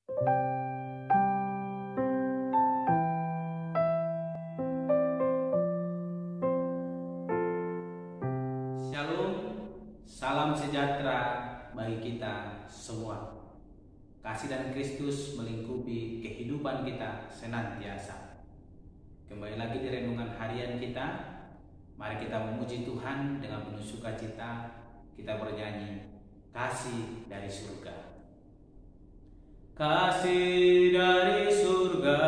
Shalom, salam sejahtera bagi kita semua. Kasih dan Kristus melingkupi kehidupan kita senantiasa. Kembali lagi di renungan harian kita. Mari kita memuji Tuhan dengan penuh sukacita. Kita bernyanyi Kasih dari Surga. Kasih dari surga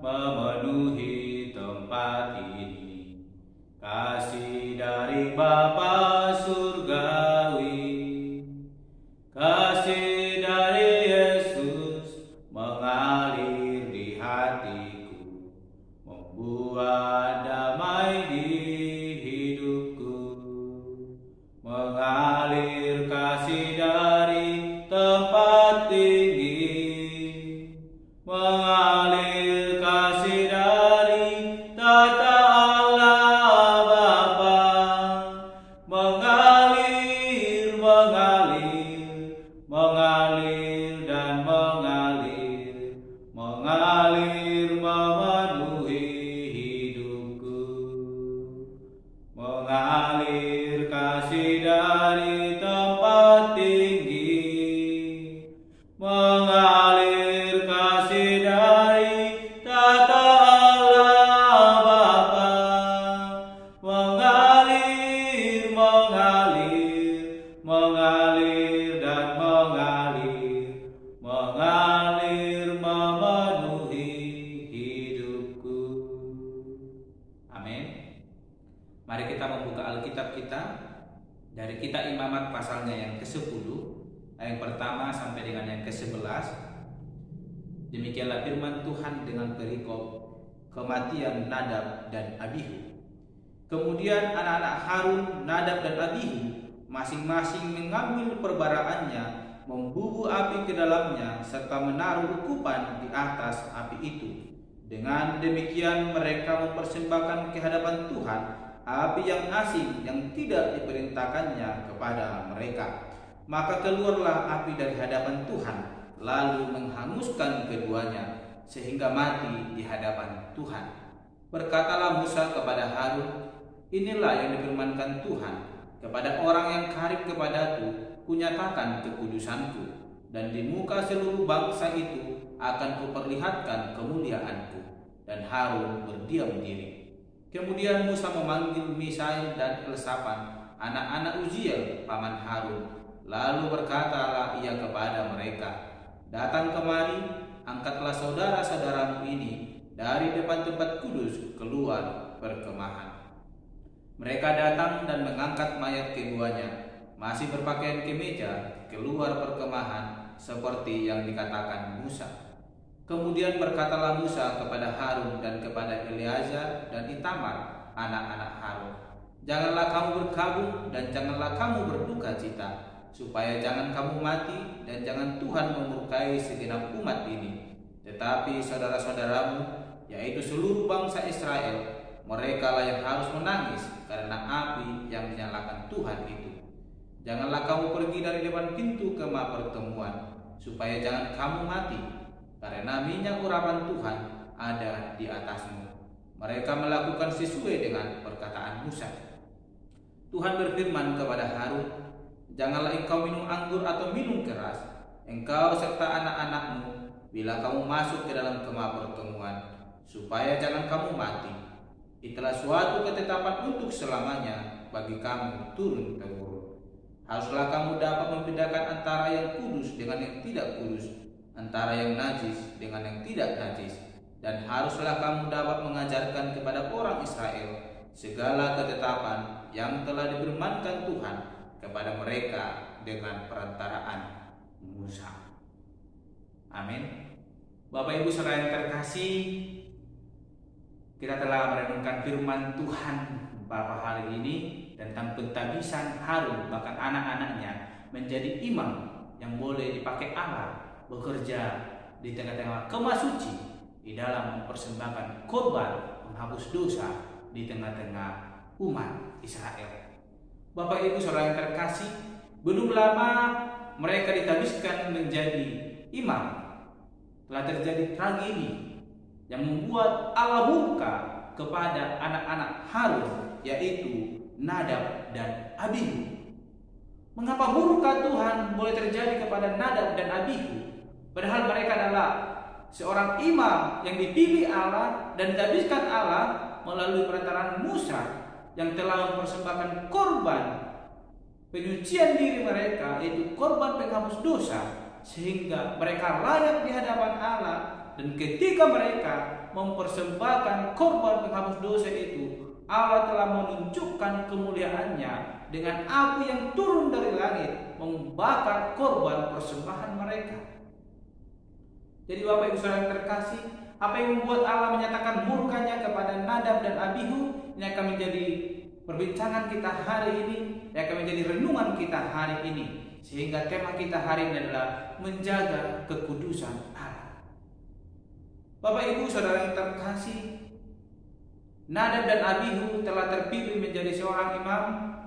memenuhi tempat ini. Kasih dari Bapa surgawi, kasih dari Yesus mengalir di hatiku, membuat damai di hidupku. Mengalir kasih dari tempat tinggi, mengalir kasih dari tata Allah Bapa, mengalir, mengalir, mengalir dan mengalir, mengalir memenuhi hidupku. Mengalir kasih dari tempat tinggi, mengalir kasih dari tata Allah Bapa, mengalir, mengalir, mengalir dan mengalir, mengalir memenuhi hidupku. Amin. Mari kita membuka Alkitab kita dari Kitab Imamat pasalnya yang ke-10, ayat pertama sampai dengan yang ke-11. Demikianlah firman Tuhan dengan perikop kematian Nadab dan Abihu. Kemudian anak-anak Harun, Nadab dan Abihu masing-masing mengambil perbaraannya, membubuh api ke dalamnya, serta menaruh ukupan di atas api itu. Dengan demikian mereka mempersembahkan ke hadapan Tuhan api yang asing yang tidak diperintahkannya kepada mereka. Maka keluarlah api dari hadapan Tuhan, lalu menghanguskan keduanya, sehingga mati di hadapan Tuhan. Berkatalah Musa kepada Harun, inilah yang difirmankan Tuhan, kepada orang yang karib kepadaku, kunyatakan kekudusanku, dan di muka seluruh bangsa itu akan kuperlihatkan kemuliaanku. Dan Harun berdiam diri. Kemudian Musa memanggil Misael dan Elsafan, anak-anak Uziel, paman Harun. Lalu berkatalah ia kepada mereka, datang kemari, angkatlah saudara-saudaramu ini dari depan tempat kudus keluar perkemahan. Mereka datang dan mengangkat mayat keduanya, masih berpakaian kemeja, keluar perkemahan seperti yang dikatakan Musa. Kemudian berkatalah Musa kepada Harun dan kepada Eleazar dan Itamar, anak-anak Harun, janganlah kamu berkabung dan janganlah kamu berduka cita, supaya jangan kamu mati dan jangan Tuhan memurkai segenap umat ini. Tetapi saudara-saudaramu, yaitu seluruh bangsa Israel, mereka lah yang harus menangis karena api yang menyalakan Tuhan itu. Janganlah kamu pergi dari depan pintu kemah pertemuan, supaya jangan kamu mati, karena minyak urapan Tuhan ada di atasmu. Mereka melakukan sesuai dengan perkataan Musa. Tuhan berfirman kepada Harun, janganlah engkau minum anggur atau minum keras, engkau serta anak-anakmu, bila kamu masuk ke dalam kemah pertemuan, supaya jangan kamu mati. Itulah suatu ketetapan untuk selamanya bagi kamu turun-temurun. Haruslah kamu dapat membedakan antara yang kudus dengan yang tidak kudus, antara yang najis dengan yang tidak najis, dan haruslah kamu dapat mengajarkan kepada orang Israel segala ketetapan yang telah difirmankan Tuhan kepada mereka dengan perantaraan Musa. Amin. Bapak Ibu saudara yang terkasih, kita telah merenungkan firman Tuhan pada hari ini tentang pentabisan Harun bahkan anak-anaknya menjadi imam yang boleh dipakai Allah bekerja di tengah-tengah kemah suci di dalam mempersembahkan korban menghapus dosa di tengah-tengah umat Israel. Bapak Ibu saudara yang terkasih, belum lama mereka ditabiskan menjadi imam telah terjadi tragedi yang membuat Allah murka kepada anak-anak Harun, yaitu Nadab dan Abihu. Mengapa murka Tuhan boleh terjadi kepada Nadab dan Abihu? Padahal mereka adalah seorang imam yang dipilih Allah dan dihabiskan Allah melalui perantaraan Musa yang telah mempersembahkan korban penyucian diri mereka, yaitu korban penghapus dosa, sehingga mereka layak di hadapan Allah. Dan ketika mereka mempersembahkan korban penghapus dosa itu, Allah telah menunjukkan kemuliaannya dengan api yang turun dari langit membakar korban persembahan mereka. Jadi Bapak Ibu Saudara yang terkasih, apa yang membuat Allah menyatakan murkanya kepada Nadab dan Abihu, ini akan menjadi perbincangan kita hari ini, ini akan menjadi renungan kita hari ini. Sehingga tema kita hari ini adalah menjaga kekudusan Allah. Bapak Ibu Saudara yang terkasih, Nadab dan Abihu telah terpilih menjadi seorang imam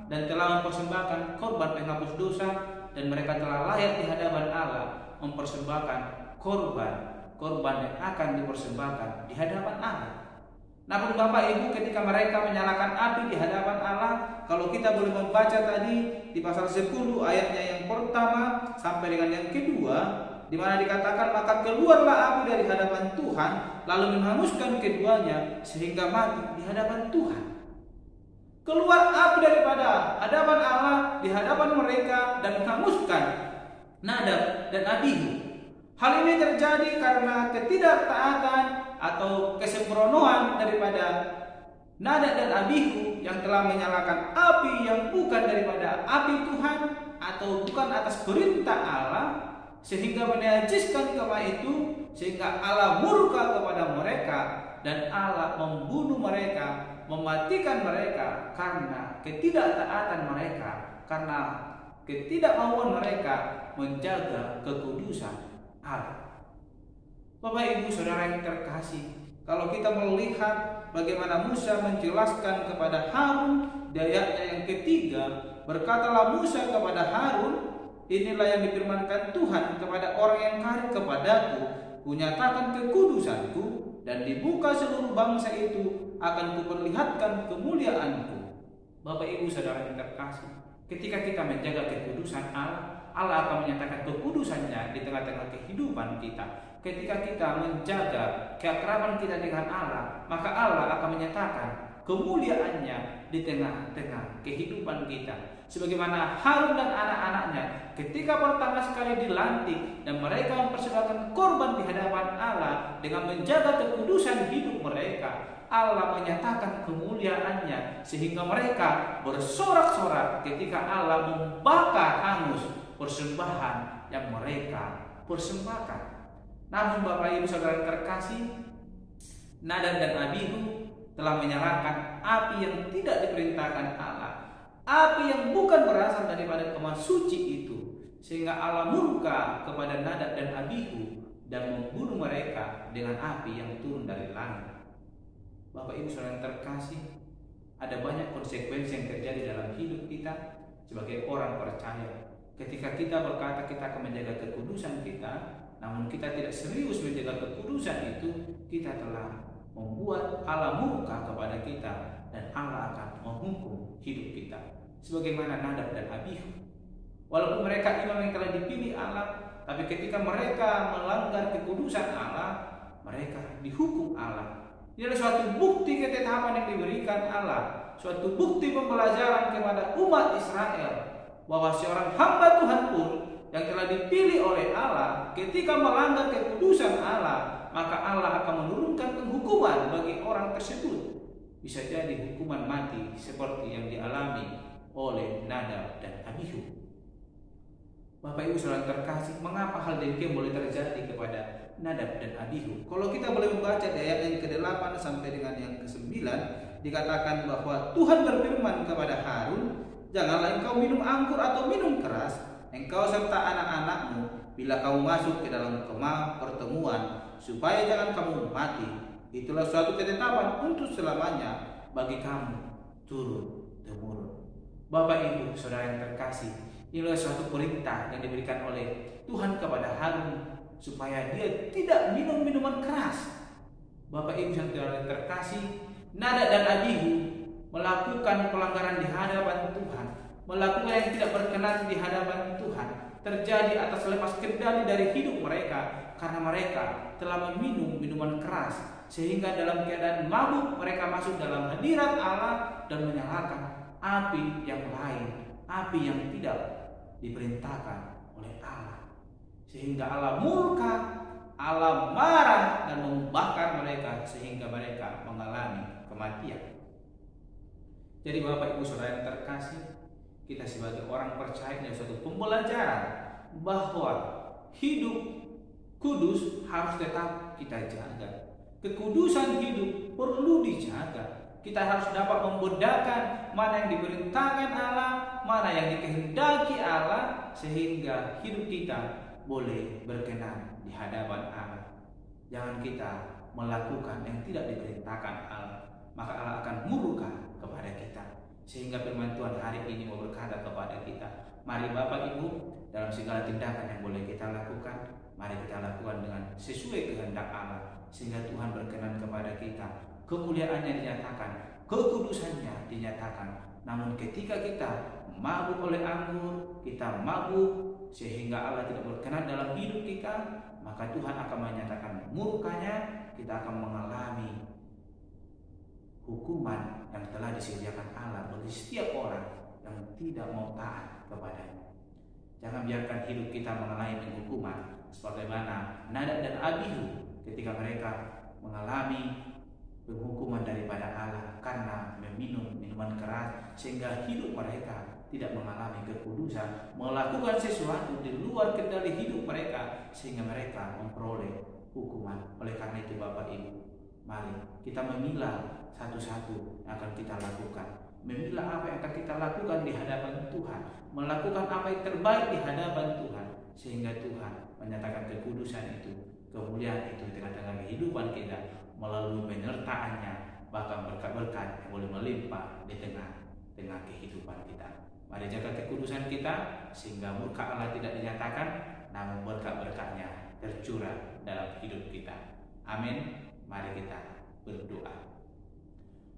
dan telah mempersembahkan korban penghapus dosa, dan mereka telah layak di hadapan Allah mempersembahkan korban yang akan dipersembahkan di hadapan Allah. Namun Bapak Ibu, ketika mereka menyalakan api di hadapan Allah, kalau kita boleh membaca tadi di pasal 10 ayatnya yang pertama sampai dengan yang kedua, di mana dikatakan, maka keluarlah api dari hadapan Tuhan lalu menghanguskan keduanya sehingga mati di hadapan Tuhan. Keluar api daripada hadapan Allah di hadapan mereka dan menghanguskan Nadab dan Abihu. Hal ini terjadi karena ketidaktaatan atau kesembronoan daripada Nadab dan Abihu yang telah menyalakan api yang bukan daripada api Tuhan atau bukan atas perintah Allah, sehingga menajiskan kemah itu, sehingga Allah murka kepada mereka dan Allah membunuh mereka, mematikan mereka karena ketidaktaatan mereka, karena ketidakmauan mereka menjaga kekudusan Allah. Bapak Ibu Saudara yang terkasih, kalau kita melihat bagaimana Musa menjelaskan kepada Harun di ayatnya yang ketiga, berkatalah Musa kepada Harun, inilah yang difirmankan Tuhan kepada orang yang karib kepadaku, kunyatakan kekudusanku, dan dibuka seluruh bangsa itu akan kuperlihatkan kemuliaanku. Bapak Ibu Saudara yang terkasih, ketika kita menjaga kekudusan Allah, Allah akan menyatakan kekudusannya di tengah-tengah kehidupan kita. Ketika kita menjaga keakraban kita dengan Allah, maka Allah akan menyatakan kemuliaannya di tengah-tengah kehidupan kita. Sebagaimana Harun dan anak-anaknya ketika pertama sekali dilantik dan mereka mempersembahkan korban di hadapan Allah dengan menjaga kekudusan hidup mereka, Allah menyatakan kemuliaannya sehingga mereka bersorak-sorak ketika Allah membakar hangus persembahan yang mereka persembahkan. Namun Bapak Ibu Saudara yang terkasih, Nadab dan Abihu telah menyalakan api yang tidak diperintahkan Allah, api yang bukan berasal daripada kemah suci itu, sehingga Allah murka kepada Nadab dan Abihu dan membunuh mereka dengan api yang turun dari langit. Bapak Ibu Saudara yang terkasih, ada banyak konsekuensi yang terjadi dalam hidup kita sebagai orang percaya. Ketika kita berkata kita akan menjaga kekudusan kita, namun kita tidak serius menjaga kekudusan itu, kita telah membuat Allah murka kepada kita dan Allah akan menghukum hidup kita. Sebagaimana Nadab dan Abihu, walaupun mereka imam yang telah dipilih Allah, tapi ketika mereka melanggar kekudusan Allah, mereka dihukum Allah. Ini adalah suatu bukti ketetapan yang diberikan Allah, suatu bukti pembelajaran kepada umat Israel bahwa seorang hamba Tuhan pun yang telah dipilih oleh Allah, ketika melanggar kekudusan Allah, maka Allah akan menurunkan penghukuman bagi orang tersebut. Bisa jadi hukuman mati seperti yang dialami oleh Nadab dan Abihu. Bapak Ibu Saudara terkasih, mengapa hal demikian boleh terjadi kepada Nadab dan Abihu? Kalau kita boleh membaca di ayat yang ke-8 sampai dengan yang ke-9, dikatakan bahwa Tuhan berfirman kepada Harun, janganlah engkau minum anggur atau minum keras, engkau serta anak-anakmu, bila kamu masuk ke dalam kemah pertemuan, supaya jangan kamu mati. Itulah suatu ketetapan untuk selamanya bagi kamu turun-temurun. Bapak Ibu Saudara yang terkasih, inilah suatu perintah yang diberikan oleh Tuhan kepada Harun supaya dia tidak minum minuman keras. Bapak Ibu yang terkasih, Nadab dan Abihu melakukan pelanggaran di hadapan Tuhan, melakukan yang tidak berkenan di hadapan Tuhan, terjadi atas lepas kendali dari hidup mereka karena mereka telah meminum minuman keras, sehingga dalam keadaan mabuk mereka masuk dalam hadirat Allah dan menyalakan api yang lain, api yang tidak diperintahkan oleh Allah, sehingga Allah murka, Allah marah dan membakar mereka sehingga mereka mengalami kematian. Jadi Bapak Ibu Saudara yang terkasih, kita sebagai orang percaya ada suatu pembelajaran bahwa hidup kudus harus tetap kita jaga. Kekudusan hidup perlu dijaga. Kita harus dapat membedakan mana yang diperintahkan Allah, mana yang dikehendaki Allah, sehingga hidup kita boleh berkenan di hadapan Allah. Jangan kita melakukan yang tidak diperintahkan Allah, maka Allah akan murka kepada kita. Sehingga firman Tuhan hari ini mau berkata kepada kita, mari Bapak Ibu, dalam segala tindakan yang boleh kita lakukan, mari kita lakukan dengan sesuai kehendak Allah, sehingga Tuhan berkenan kepada kita. Kemuliaannya dinyatakan, kekudusannya dinyatakan. Namun ketika kita mabuk oleh anggur, kita mabuk sehingga Allah tidak berkenan dalam hidup kita, maka Tuhan akan menyatakan murkanya. Kita akan mengalami hukuman yang telah disediakan Allah bagi setiap orang yang tidak mau taat kepadanya. Jangan biarkan hidup kita mengalami hukuman sebagaimana Nadab dan Abihu ketika mereka mengalami penghukuman daripada Allah karena meminum minuman keras, sehingga hidup mereka tidak mengalami kekudusan, melakukan sesuatu di luar kendali hidup mereka sehingga mereka memperoleh hukuman. Oleh karena itu Bapak Ibu, mari kita memilah satu-satu yang akan kita lakukan, memilah apa yang akan kita lakukan di hadapan Tuhan, melakukan apa yang terbaik di hadapan Tuhan, sehingga Tuhan menyatakan kekudusan itu, kemuliaan itu di tengah-tengah kehidupan kita melalui penyertaannya, bahkan berkat-berkat yang boleh melimpah di tengah-tengah kehidupan kita. Mari jaga kekudusan kita sehingga murka Allah tidak dinyatakan, namun berkat-berkatnya tercurah dalam hidup kita. Amin. Mari kita berdoa.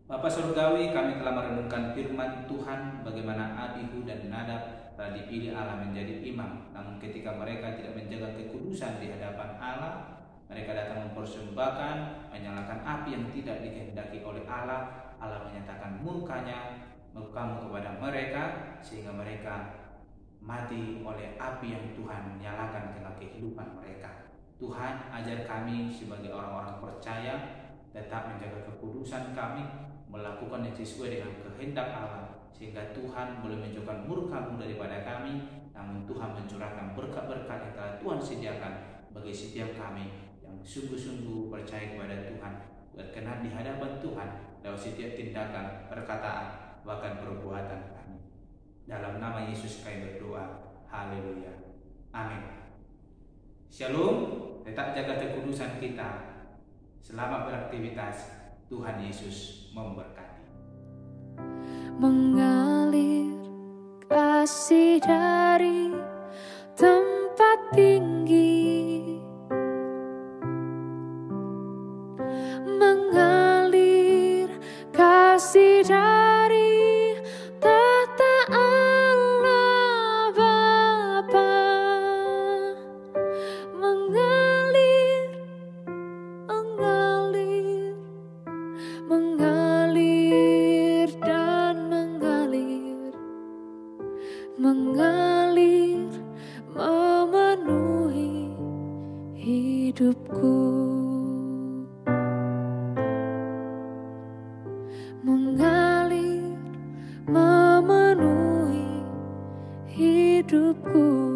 Bapa Surgawi, kami telah merenungkan firman Tuhan bagaimana Abihu dan Nadab telah dipilih Allah menjadi imam, namun ketika mereka tidak menjaga kekudusan di hadapan Allah, mereka datang mempersembahkan, menyalakan api yang tidak dikehendaki oleh Allah. Allah menyatakan murkanya kepada mereka sehingga mereka mati oleh api yang Tuhan nyalakan dalam kehidupan mereka. Tuhan, ajar kami sebagai orang-orang percaya tetap menjaga kekudusan kami, melakukan yang sesuai dengan kehendak Allah, sehingga Tuhan boleh menjauhkan murka-Mu daripada kami, namun Tuhan mencurahkan berkat-berkat yang telah Tuhan sediakan bagi setiap kami yang sungguh-sungguh percaya kepada Tuhan, berkenan di hadapan Tuhan dalam setiap tindakan, perkataan, bahkan perbuatan kami. Dalam nama Yesus kami berdoa. Haleluya. Amin. Shalom. Tetap jaga kekudusan kita. Selamat beraktivitas. Tuhan Yesus memberkati. Mengalir kasih dari tempat tinggi, mengalir kasih dari tahta Allah Bapa, mengalir dan mengalir memenuhi hidupku, mengalir memenuhi hidupku.